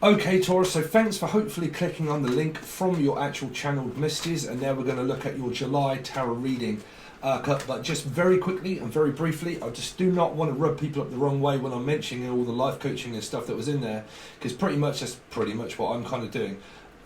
Okay, Taurus, so thanks for hopefully clicking on the link from your actual channeled messages, and now we're going to look at your July tarot reading. But just very quickly and very briefly, I just do not want to rub people up the wrong way when I'm mentioning all the life coaching and stuff that was in there, because that's pretty much what I'm kind of doing.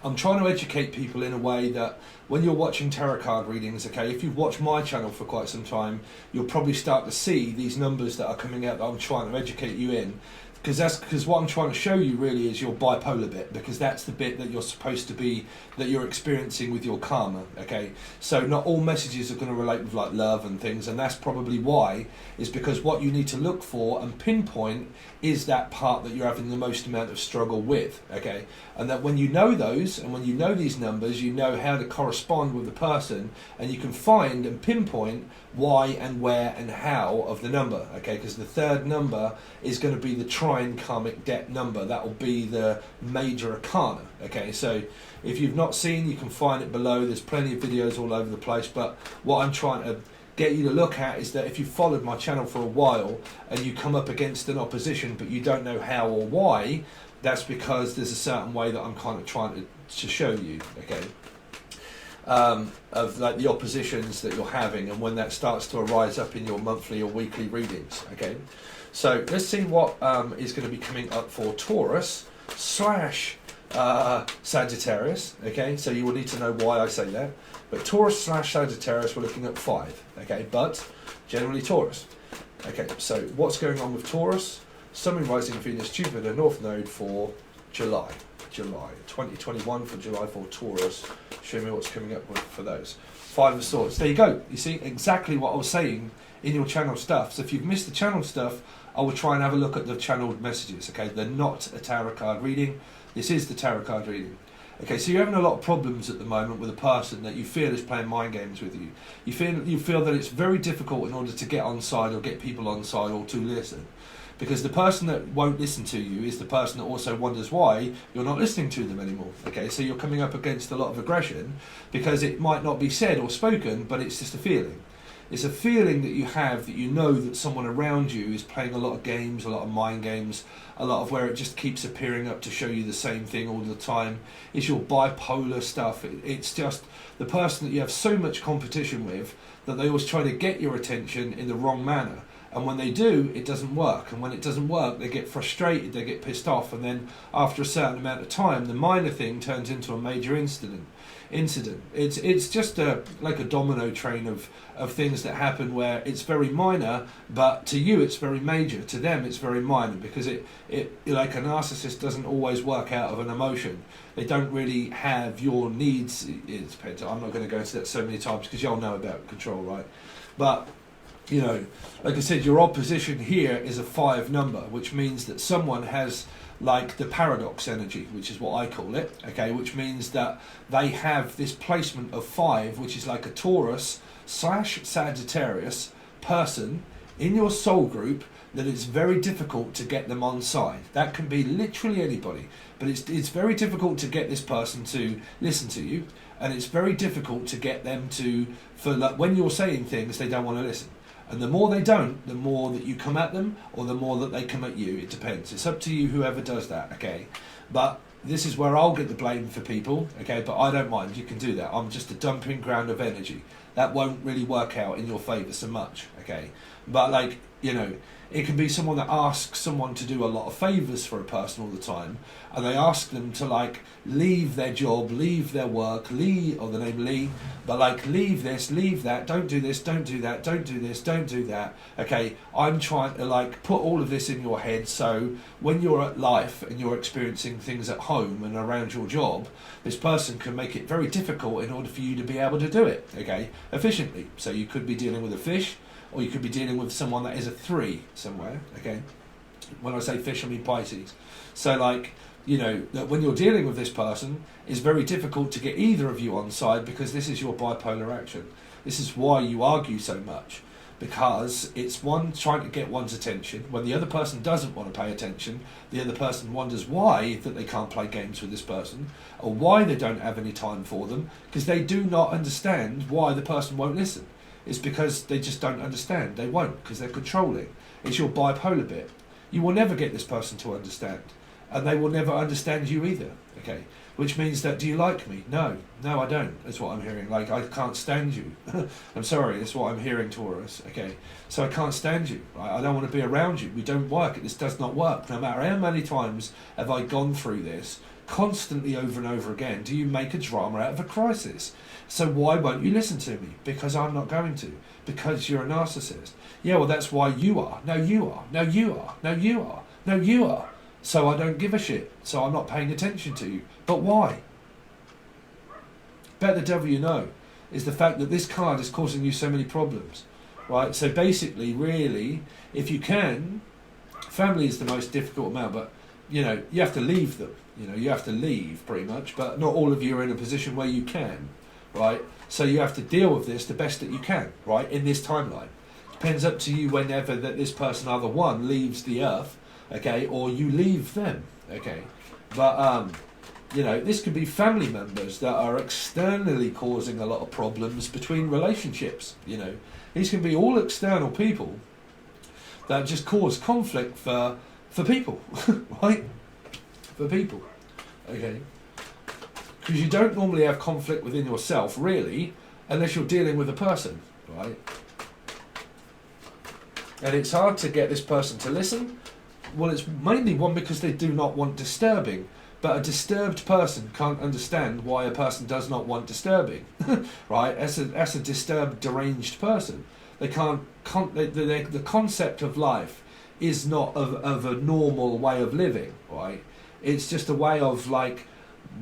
I'm trying to educate people in a way that when you're watching tarot card readings, okay, if you've watched my channel for quite some time, you'll probably start to see these numbers that are coming out that I'm trying to educate you in. Because what I'm trying to show you really is your bipolar bit, because that's the bit that you're supposed to be, that you're experiencing with your karma, okay? So not all messages are going to relate with like love and things, and that's probably why, is because what you need to look for and pinpoint is that part that you're having the most amount of struggle with, okay? And that when you know those, and when you know these numbers, you know how to correspond with the person, and you can find and pinpoint why and where and how of the number, okay? Because the third number is going to be the trine karmic debt number. That will be the major arcana, okay? So if you've not seen, you can find it below. There's plenty of videos all over the place, but what I'm trying to get you to look at is that if you've followed my channel for a while and you come up against an opposition but you don't know how or why, that's because there's a certain way that I'm kind of trying to show you, okay? Of like the oppositions that you're having, and when that starts to arise up in your monthly or weekly readings, okay? So let's see what is going to be coming up for Taurus / Sagittarius, okay? So you will need to know why I say that. But Taurus / Sagittarius, we're looking at 5, okay? But generally Taurus. Okay, so what's going on with Taurus? Sun, Moon, Rising, Venus, Jupiter, North Node for July 2021 for July for Taurus. Show me what's coming up with for those. 5 of Swords. There you go. You see exactly what I was saying in your channel stuff. So if you've missed the channel stuff, I will try and have a look at the channeled messages, okay? They're not a tarot card reading. This is the tarot card reading. Okay, so you're having a lot of problems at the moment with a person that you feel is playing mind games with you. You feel that it's very difficult in order to get on side or get people on side or to listen. Because the person that won't listen to you is the person that also wonders why you're not listening to them anymore. Okay, so you're coming up against a lot of aggression because it might not be said or spoken, but it's just a feeling. It's a feeling that you have, that you know that someone around you is playing a lot of games, a lot of mind games, a lot of where it just keeps appearing up to show you the same thing all the time. It's your bipolar stuff. It's just the person that you have so much competition with that they always try to get your attention in the wrong manner. And when they do, it doesn't work. And when it doesn't work, they get frustrated, they get pissed off. And then after a certain amount of time, the minor thing turns into a major incident. It's just like a domino train of things that happen where it's very minor, but to you it's very major. To them it's very minor, because it like a narcissist doesn't always work out of an emotion. They don't really have your needs. It depends. I'm not going to go into that so many times because y'all know about control, right? But you know, like I said, your opposition here is a 5 number, which means that someone has like the paradox energy, which is what I call it, okay, which means that they have this placement of 5, which is like a Taurus / Sagittarius person in your soul group, that it's very difficult to get them on side. That can be literally anybody, but it's very difficult to get this person to listen to you, and it's very difficult to get them to, for like, when you're saying things, they don't want to listen. And the more they don't, the more that you come at them, or the more that they come at you. It depends. It's up to you, whoever does that, okay? But this is where I'll get the blame for people, okay? But I don't mind. You can do that. I'm just a dumping ground of energy. That won't really work out in your favour so much, okay? But, like, you know, it can be someone that asks someone to do a lot of favours for a person all the time, and they ask them to, like, leave their job, leave their work, leave, or the name Lee, but like, leave this, leave that, don't do this, don't do that, don't do this, don't do that. Okay, I'm trying to like put all of this in your head, so when you're at life and you're experiencing things at home and around your job, this person can make it very difficult in order for you to be able to do it, okay, efficiently. So you could be dealing with a fish, or you could be dealing with someone that is a 3 somewhere, okay? When I say fish, I mean Pisces. So like, you know, that when you're dealing with this person, it's very difficult to get either of you on side, because this is your bipolar action. This is why you argue so much, because it's one trying to get one's attention. When the other person doesn't want to pay attention, the other person wonders why that they can't play games with this person, or why they don't have any time for them, because they do not understand why the person won't listen. It's because they just don't understand. They won't, because they're controlling. It's your bipolar bit. You will never get this person to understand. and they will never understand you either. Okay, which means that, do you like me? No, I don't. That's what I'm hearing. Like, I can't stand you. I'm sorry, that's what I'm hearing, Taurus. Okay, so I can't stand you. I don't want to be around you. We don't work. This does not work. No matter how many times have I gone through this, constantly over and over again, do you make a drama out of a crisis? So why won't you listen to me? Because I'm not going to. Because you're a narcissist. Yeah, well, that's why you are. No, you are. No, you are. No, you are. No, you are. So I don't give a shit. So I'm not paying attention to you. But why? Bet the devil you know is the fact that this card is causing you so many problems. Right? So basically, really, if you can, family is the most difficult amount, but, you know, you have to leave them. You know, you have to leave pretty much, but not all of you are in a position where you can. Right? So you have to deal with this the best that you can, right, in this timeline. Depends up to you whenever that this person, either one, leaves the earth, okay, or you leave them, okay. But, you know, this could be family members that are externally causing a lot of problems between relationships, you know. These can be all external people that just cause conflict for people, right? For people, okay. Because you don't normally have conflict within yourself, really, unless you're dealing with a person, right? And it's hard to get this person to listen. Well, it's mainly one, because they do not want disturbing. But a disturbed person can't understand why a person does not want disturbing, right? As a disturbed, deranged person, they can't. The concept of life is not of a normal way of living, right? It's just a way of, like,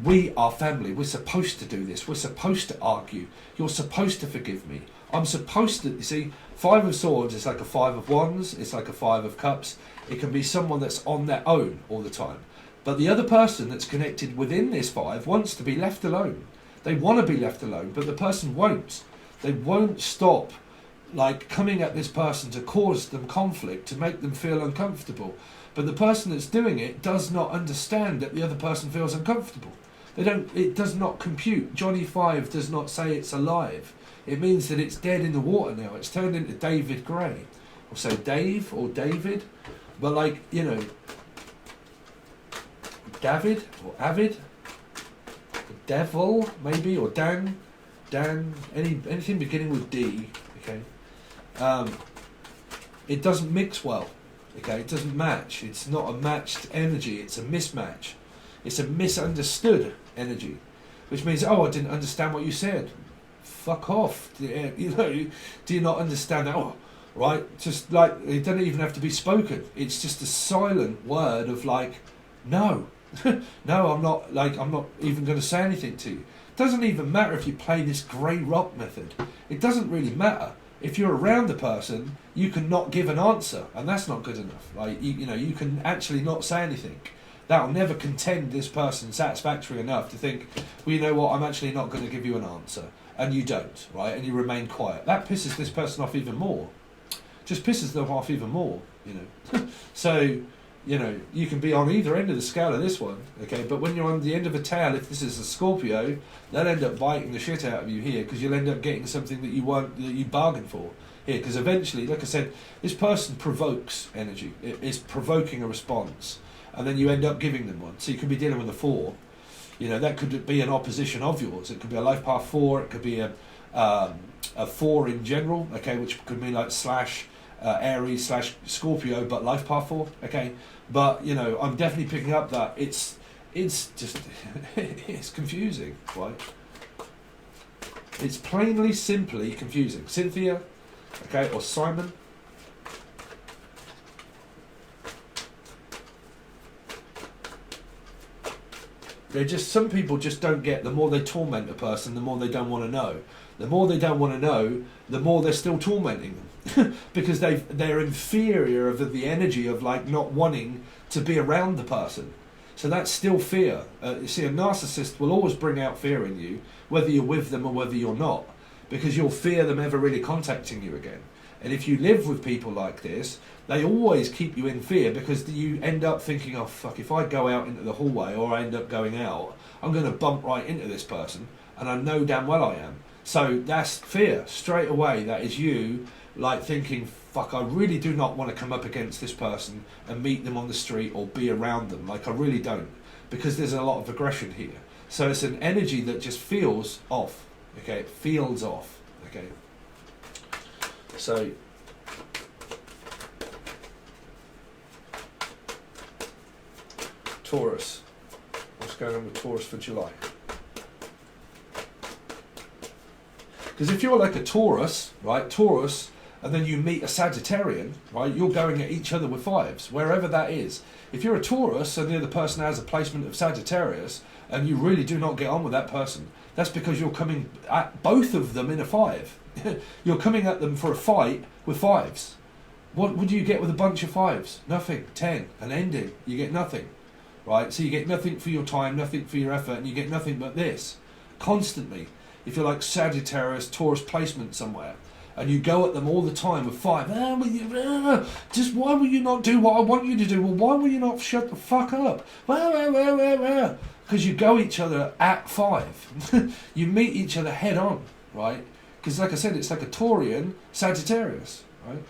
we are family. We're supposed to do this. We're supposed to argue. You're supposed to forgive me. I'm supposed to. You see, Five of Swords is like a Five of Wands. It's like a Five of Cups. It can be someone that's on their own all the time. But the other person that's connected within this five wants to be left alone. They want to be left alone, but the person won't. They won't stop, like, coming at this person to cause them conflict, to make them feel uncomfortable. But the person that's doing it does not understand that the other person feels uncomfortable. It does not compute. Johnny 5 does not say it's alive. It means that it's dead in the water now. It's turned into David Gray. Or say Dave or David. But, like, you know, David or Avid, Devil maybe, or Dan, anything beginning with D, okay. It doesn't mix well, okay. It doesn't match. It's not a matched energy. It's a mismatch. It's a misunderstood energy, which means, oh, I didn't understand what you said. Fuck off. You know, do you not understand that? Oh, right. Just like, it doesn't even have to be spoken. It's just a silent word of, like, no. No, I'm not even going to say anything to you. It doesn't even matter if you play this grey rock method. It doesn't really matter. If you're around the person, you can not give an answer, and that's not good enough. Like, you know, you can actually not say anything. That'll never contend this person satisfactory enough to think, well, you know what, I'm actually not going to give you an answer. And you don't, right? And you remain quiet. That pisses this person off even more. Just pisses them off even more, you know. So, you know, you can be on either end of the scale of this one, okay? But when you're on the end of a tail, if this is a Scorpio, they'll end up biting the shit out of you here, because you'll end up getting something that you bargained for here. Because eventually, like I said, this person provokes energy. It's provoking a response, and then you end up giving them one. So you could be dealing with a 4. You know, that could be an opposition of yours. It could be a life path 4. It could be a 4 in general, okay, which could mean like Aries / Scorpio, but life path 4, okay. But, you know, I'm definitely picking up that it's just it's confusing, right? It's plainly, simply confusing. Cynthia, okay, or Simon. Some people just don't get, the more they torment a person, the more they don't want to know. The more they don't want to know, the more they're still tormenting them. Because they're inferior of the energy of, like, not wanting to be around the person. So that's still fear. You see, a narcissist will always bring out fear in you, whether you're with them or whether you're not. Because you'll fear them ever really contacting you again. And if you live with people like this, they always keep you in fear, because you end up thinking, oh fuck, if I go out into the hallway or I end up going out, I'm going to bump right into this person, and I know damn well I am. So that's fear. Straight away, that is you like thinking, fuck, I really do not want to come up against this person and meet them on the street or be around them. Like, I really don't, because there's a lot of aggression here. So it's an energy that just feels off. Okay, it feels off. Okay. So Taurus. What's going on with Taurus for July? Because if you're like a Taurus, right, Taurus, and then you meet a Sagittarian, right, you're going at each other with fives, wherever that is. If you're a Taurus and the other person has a placement of Sagittarius, and you really do not get on with that person, that's because you're coming at both of them in a five. You're coming at them for a fight with fives. What would you get with a bunch of fives? Nothing. 10. An ending. You get nothing. Right? So you get nothing for your time, nothing for your effort, and you get nothing but this. Constantly. If you're like Sagittarius, Taurus placement somewhere, and you go at them all the time with five, just why will you not do what I want you to do? Well, why will you not shut the fuck up? Because you go each other at five. You meet each other head on, right? Because like I said, it's like a Taurian Sagittarius, right?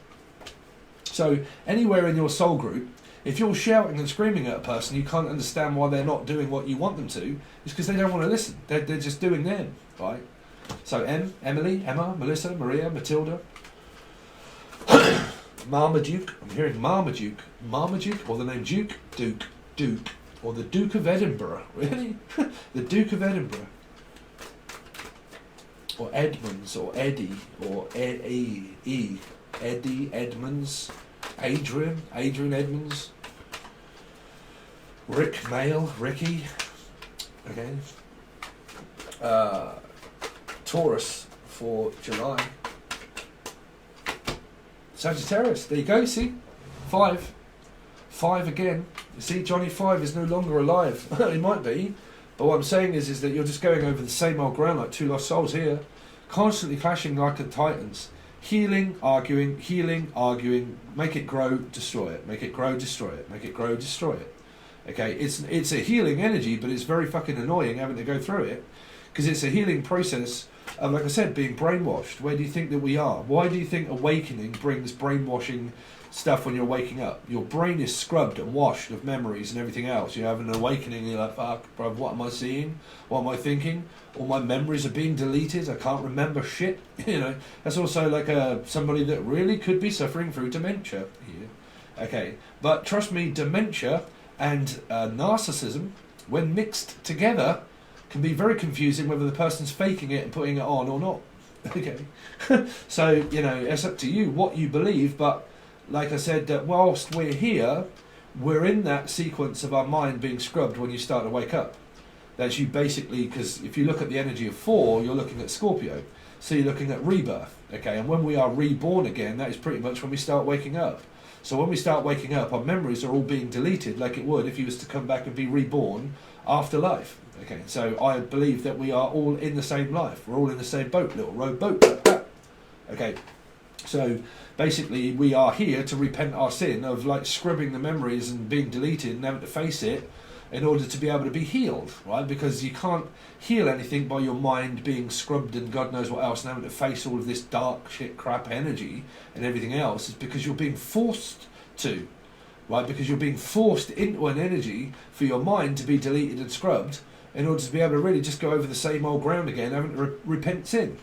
So anywhere in your soul group, if you're shouting and screaming at a person, you can't understand why they're not doing what you want them to, it's because they don't want to listen. They're just doing them, right? So Emily, Emma, Melissa, Maria, Matilda, Marmaduke. I'm hearing Marmaduke. Marmaduke, or the name Duke, Duke, or the Duke of Edinburgh. Really? The Duke of Edinburgh. Or Edmonds, or Eddie, or Eddie Edmonds, Adrian Edmonds, Rick Mail, Ricky, okay. Taurus for July. Sagittarius, there you go, see? 5 again. You see, Johnny 5 is no longer alive. He might be, but what I'm saying is that you're just going over the same old ground like two lost souls here, constantly clashing like the Titans. Healing, arguing, make it grow, destroy it, make it grow, destroy it, make it grow, destroy it. Okay, it's a healing energy, but it's very fucking annoying having to go through it, because it's a healing process of, like I said, being brainwashed. Where do you think that we are? Why do you think awakening brings brainwashing stuff when you're waking up? Your brain is scrubbed and washed of memories and everything else. You have an awakening and you're like, fuck, bro, what am I seeing? What am I thinking? All my memories are being deleted. I can't remember shit. You know, that's also like somebody that really could be suffering through dementia here. Okay, but trust me, dementia and narcissism, when mixed together, can be very confusing whether the person's faking it and putting it on or not. Okay, so, you know, it's up to you what you believe, but like I said, that whilst we're here, we're in that sequence of our mind being scrubbed when you start to wake up. That's you basically, because if you look at the energy of 4, you're looking at Scorpio. So you're looking at rebirth, okay? And when we are reborn again, that is pretty much when we start waking up. So when we start waking up, our memories are all being deleted like it would if you was to come back and be reborn after life. Okay, so I believe that we are all in the same life. We're all in the same boat, little rowboat. Okay, so basically we are here to repent our sin of like scrubbing the memories and being deleted and having to face it in order to be able to be healed, right? Because you can't heal anything by your mind being scrubbed and God knows what else and having to face all of this dark shit crap energy and everything else. It's because you're being forced to, right? Because you're being forced into an energy for your mind to be deleted and scrubbed in order to be able to really just go over the same old ground again, having to repent sin.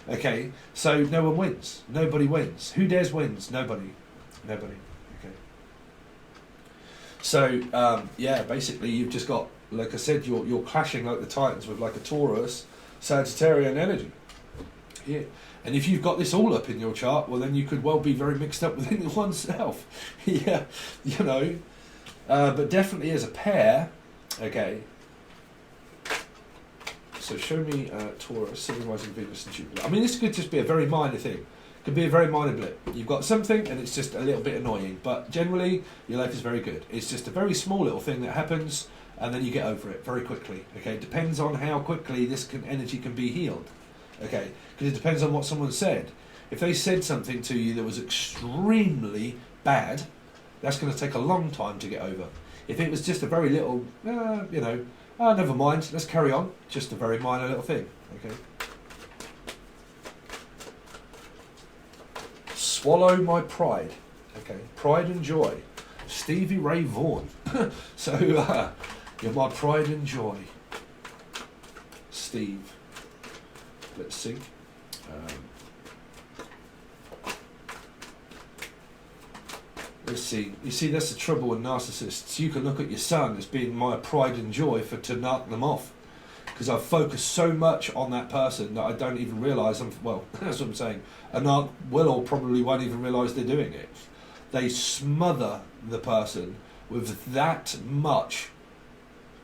Okay, so no one wins. Nobody wins. Who dares wins? Nobody. Okay. So, yeah, basically you've just got, like I said, you're clashing like the Titans with like a Taurus, Sagittarian energy. Yeah. And if you've got this all up in your chart, well then you could well be very mixed up within oneself. Yeah, you know. But definitely as a pair, okay. So show me Taurus, symbolising Venus and Jupiter. I mean, this could just be a very minor thing. It could be a very minor blip. You've got something and it's just a little bit annoying. But generally, your life is very good. It's just a very small little thing that happens and then you get over it very quickly. Okay, it depends on how quickly this energy can be healed. Okay, because it depends on what someone said. If they said something to you that was extremely bad, that's going to take a long time to get over. If it was just a very little, you know, never mind, let's carry on. Just a very minor little thing, okay? swallow my pride. Okay, pride and joy. Stevie Ray Vaughan. So you're my pride and joy, Steve. Let's see. Let's see. You see, that's the trouble with narcissists. You can look at your son as being my pride and joy to knock them off. Because I've focused so much on that person that I don't even realise well, that's what I'm saying. And I will or probably won't even realise they're doing it. They smother the person with that much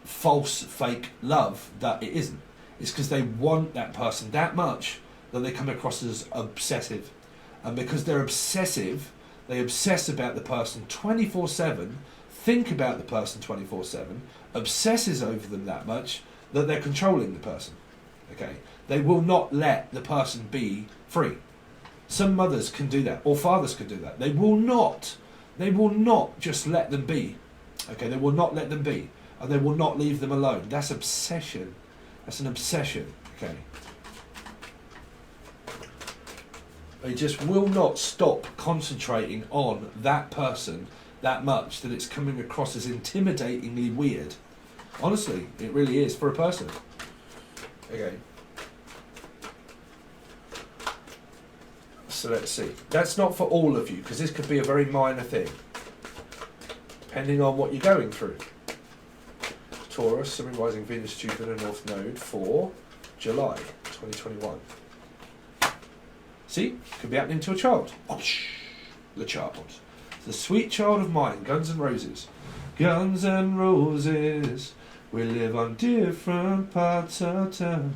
false, fake love that it isn't. It's because they want that person that much that they come across as obsessive. And because they're obsessive, they obsess about the person 24/7, think about the person 24/7, obsesses over them that much that they're controlling the person. Okay, they will not let the person be free. Some mothers can do that, or fathers can do that. They will not just let them be. Okay, they will not let them be, and they will not leave them alone. That's obsession. That's an obsession. Okay. They just will not stop concentrating on that person that much that it's coming across as intimidatingly weird. Honestly, it really is for a person. Okay. So let's see. That's not for all of you, because this could be a very minor thing, depending on what you're going through. Taurus, Sun, Rising, Venus, Jupiter, North Node for July 2021. See, could be happening to a child. The child. The sweet child of mine, Guns N' Roses. Guns N' Roses, we live on different parts of town.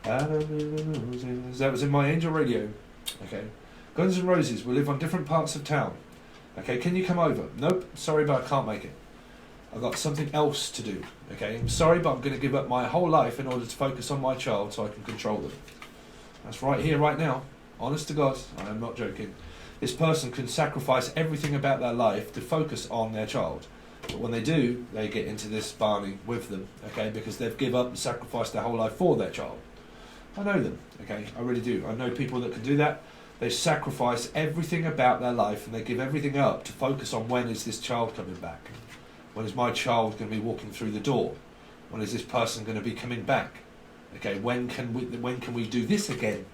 That was in my Angel Radio. Okay. Guns N' Roses, we live on different parts of town. Okay, can you come over? Nope, sorry, but I can't make it. I've got something else to do. Okay, I'm sorry, but I'm going to give up my whole life in order to focus on my child so I can control them. That's right here, right now. Honest to God, I am not joking. This person can sacrifice everything about their life to focus on their child. But when they do, they get into this Barney with them, okay, because they've given up and sacrificed their whole life for their child. I know them, okay, I really do. I know people that can do that. They sacrifice everything about their life and they give everything up to focus on when is this child coming back. When is my child going to be walking through the door? When is this person going to be coming back? Okay, when can we do this again?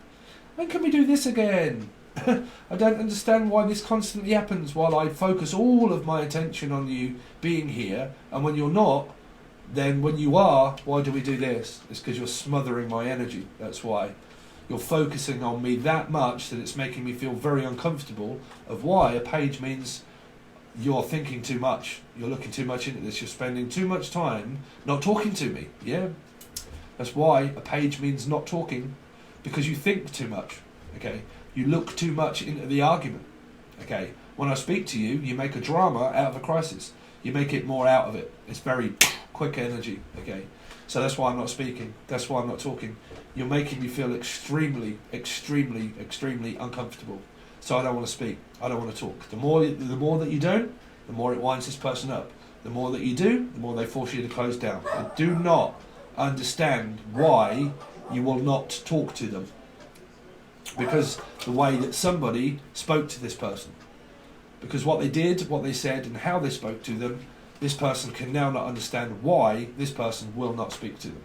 When can we do this again? I don't understand why this constantly happens while I focus all of my attention on you being here, and when you're not, then when you are, why do we do this? It's because you're smothering my energy, that's why. You're focusing on me that much that it's making me feel very uncomfortable of why a page means you're thinking too much, you're looking too much into this, you're spending too much time not talking to me, yeah? That's why a page means not talking, because you think too much, okay? You look too much into the argument, okay? When I speak to you, you make a drama out of a crisis. You make it more out of it. It's very quick energy, okay? So that's why I'm not speaking. That's why I'm not talking. You're making me feel extremely, extremely, extremely uncomfortable. So I don't want to speak. I don't want to talk. The more that you don't, the more it winds this person up. The more that you do, the more they force you to close down. I do not understand why you will not talk to them. Because the way that somebody spoke to this person. Because what they did, what they said, and how they spoke to them, this person can now not understand why this person will not speak to them.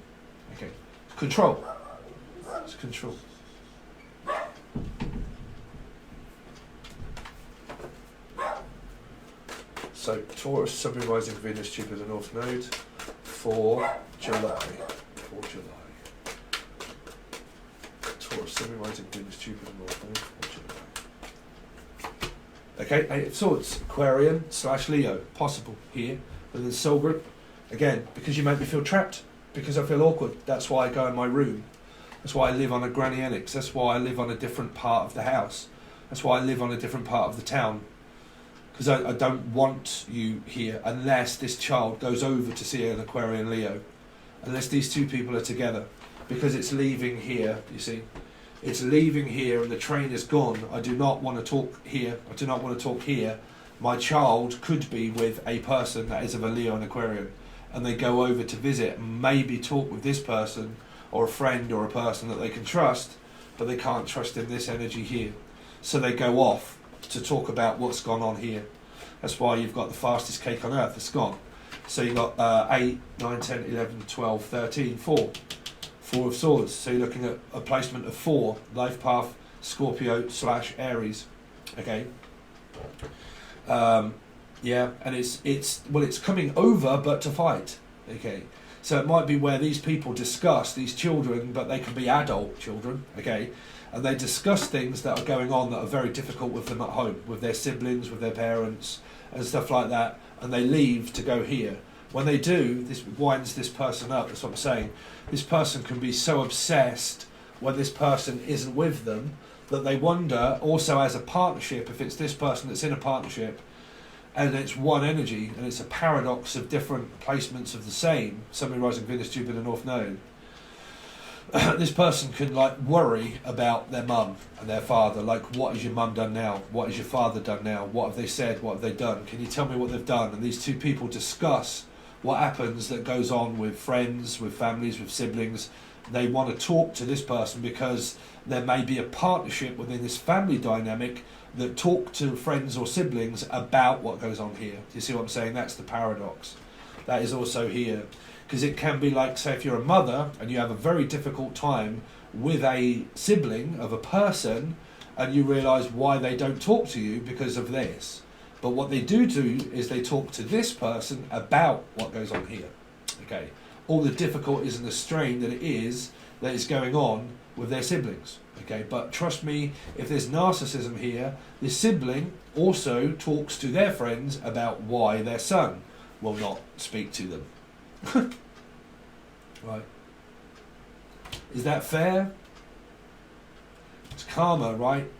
Okay. Control. It's control. So, Taurus, Sun, Rising, Venus, Jupiter, North Node for July. Taurus, Sun, Rising, Venus, Jupiter, North Node for July. Okay, Eight of Swords, Aquarian / Leo, possible here within the soul group. Again, because you make me feel trapped, because I feel awkward. That's why I go in my room. That's why I live on a granny annex. That's why I live on a different part of the house. That's why I live on a different part of the town. Because I don't want you here unless this child goes over to see an Aquarian Leo. Unless these two people are together. Because it's leaving here, you see. It's leaving here and the train is gone. I do not want to talk here. I do not want to talk here. My child could be with a person that is of a Leo and Aquarian. And they go over to visit and maybe talk with this person or a friend or a person that they can trust. But they can't trust in this energy here. So they go off to talk about what's gone on here. That's why you've got the fastest cake on earth, it's gone. So you've got 8, 9, 10, 11, 12, 13, 4. 4 of Swords. So you're looking at a placement of 4, life path, Scorpio / Aries. Okay. Yeah, and it's coming over, but to fight. Okay. So it might be where these people discuss, these children, but they can be adult children, okay, and they discuss things that are going on that are very difficult with them at home, with their siblings, with their parents, and stuff like that, and they leave to go here. When they do, this winds this person up, that's what I'm saying. This person can be so obsessed when this person isn't with them that they wonder, also as a partnership, if it's this person that's in a partnership, and it's one energy, and it's a paradox of different placements of the same, Sun, Rising, Venus, Jupiter, North Node. This person can like worry about their mum and their father, like, what has your mum done now? What has your father done now? What have they said? What have they done? Can you tell me what they've done? And these two people discuss what happens that goes on with friends, with families, with siblings. They want to talk to this person because there may be a partnership within this family dynamic that talk to friends or siblings about what goes on here. Do you see what I'm saying? That's the paradox. That is also here. Because it can be like, say, if you're a mother and you have a very difficult time with a sibling of a person and you realise why they don't talk to you because of this. But what they do is they talk to this person about what goes on here. Okay. All the difficulties and the strain that is going on with their siblings. Okay, but trust me, if there's narcissism here, this sibling also talks to their friends about why their son will not speak to them. Right. Is that fair? It's karma, right?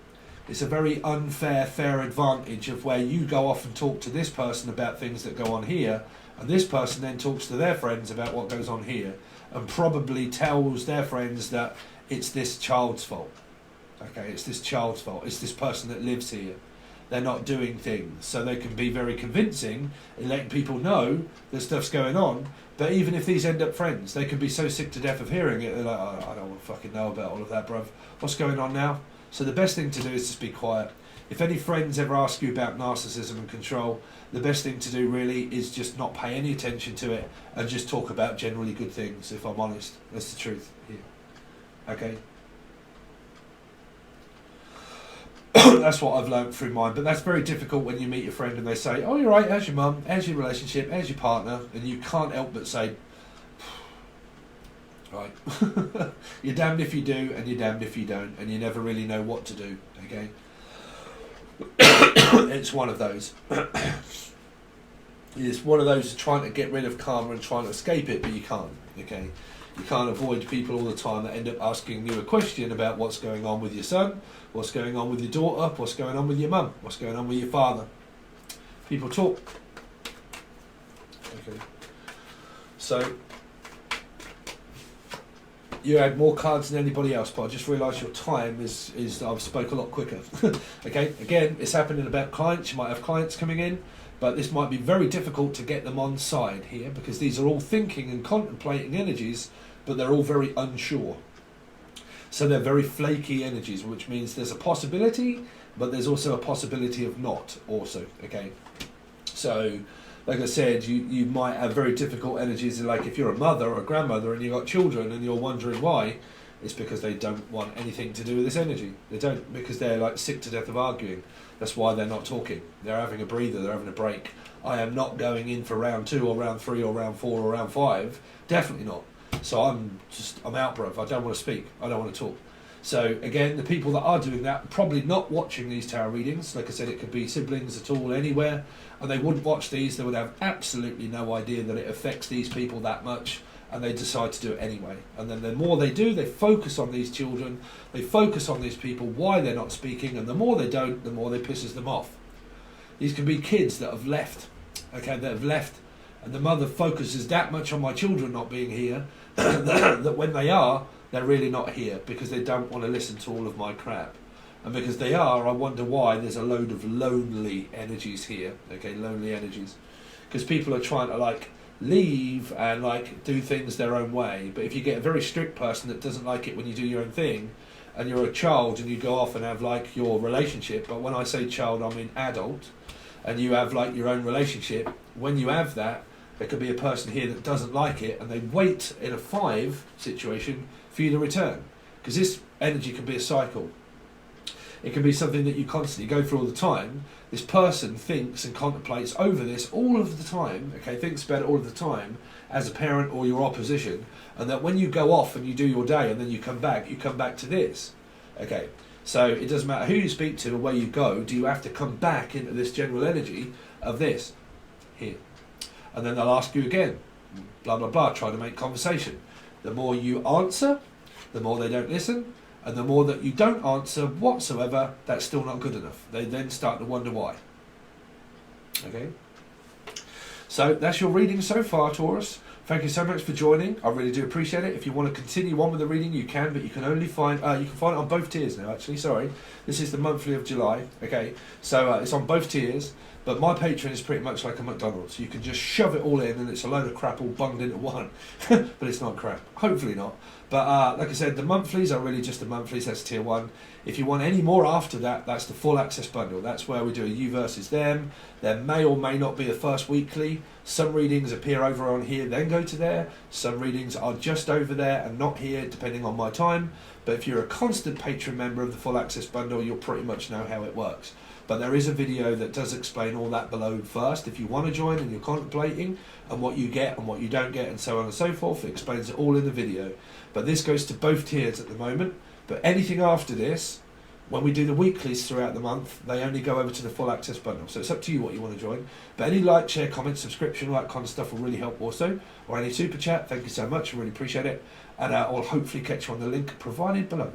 It's a very unfair, fair advantage of where you go off and talk to this person about things that go on here, and this person then talks to their friends about what goes on here, and probably tells their friends that it's this child's fault. Okay, it's this child's fault. It's this person that lives here. They're not doing things. So they can be very convincing in letting people know that stuff's going on. But even if these end up friends, they can be so sick to death of hearing it, they're like, oh, I don't want to fucking know about all of that, bruv. What's going on now? So the best thing to do is just be quiet. If any friends ever ask you about narcissism and control, the best thing to do really is just not pay any attention to it and just talk about generally good things, if I'm honest. That's the truth here. Okay? That's what I've learned through mine, but that's very difficult when you meet your friend and they say, oh, you're right, how's your mum, how's your relationship, how's your partner, and you can't help but say, right. You're damned if you do and you're damned if you don't, and you never really know what to do. Okay? It's one of those. It's one of those trying to get rid of karma and trying to escape it, but you can't. Okay? You can't avoid people all the time that end up asking you a question about what's going on with your son, what's going on with your daughter, what's going on with your mum, what's going on with your father. People talk. Okay. So you had more cards than anybody else, but I just realised your time is I've spoke a lot quicker. Okay, again, it's happening about clients. You might have clients coming in, but this might be very difficult to get them on side here because these are all thinking and contemplating energies, but they're all very unsure. So they're very flaky energies, which means there's a possibility, but there's also a possibility of not also, okay? So, like I said, you might have very difficult energies, like if you're a mother or a grandmother and you've got children and you're wondering why, it's because they don't want anything to do with this energy. They don't, because they're like sick to death of arguing. That's why they're not talking. They're having a breather, they're having a break. I am not going in for round 2 or round 3 or round 4 or round 5. Definitely not. So I'm out, bruv. I don't want to speak. I don't want to talk. So again, the people that are doing that, probably not watching these tarot readings. Like I said, it could be siblings at all, anywhere, and they wouldn't watch these. They would have absolutely no idea that it affects these people that much, and they decide to do it anyway. And then the more they do, they focus on these children, they focus on these people, why they're not speaking, and the more they don't, the more they pisses them off. These can be kids that have left, okay, that have left, and the mother focuses that much on my children not being here, that when they are, they're really not here because they don't want to listen to all of my crap. And because they are, I wonder why there's a load of lonely energies here. Okay, lonely energies. Because people are trying to like leave and like do things their own way. But if you get a very strict person that doesn't like it when you do your own thing, and you're a child and you go off and have like your relationship, but when I say child I mean adult, and you have like your own relationship, when you have that, there could be a person here that doesn't like it and they wait in a 5 situation for you to return, because this energy can be a cycle. It can be something that you constantly go through all the time. This person thinks and contemplates over this all of the time, okay, thinks about it all of the time as a parent or your opposition, and that when you go off and you do your day and then you come back to this, okay. So it doesn't matter who you speak to or where you go, do you have to come back into this general energy of this here? And then they'll ask you again, blah, blah, blah, try to make conversation. The more you answer, the more they don't listen, and the more that you don't answer whatsoever, that's still not good enough. They then start to wonder why. Okay? So that's your reading so far, Taurus. Thank you so much for joining. I really do appreciate it. If you want to continue on with the reading, you can, but you can only find you can find it on both tiers now. Actually, sorry, this is the monthly of July. Okay, so it's on both tiers. But my Patron is pretty much like a McDonald's. You can just shove it all in, and it's a load of crap all bunged into one. But it's not crap. Hopefully not. But like I said, the monthlies are really just the monthlies. That's tier 1. If you want any more after that, that's the full access bundle. That's where we do a you versus them. There may or may not be a first weekly. Some readings appear over on here, then go to there. Some readings are just over there and not here, depending on my time. But if you're a constant Patron member of the full access bundle, you'll pretty much know how it works. But there is a video that does explain all that below first. If you want to join and you're contemplating, and what you get and what you don't get and so on and so forth, it explains it all in the video. But this goes to both tiers at the moment. But anything after this, when we do the weeklies throughout the month, they only go over to the full access bundle. So it's up to you what you want to join. But any like, share, comment, subscription, all that kind of stuff will really help also. Or any super chat, thank you so much, I really appreciate it. And I'll hopefully catch you on the link provided below.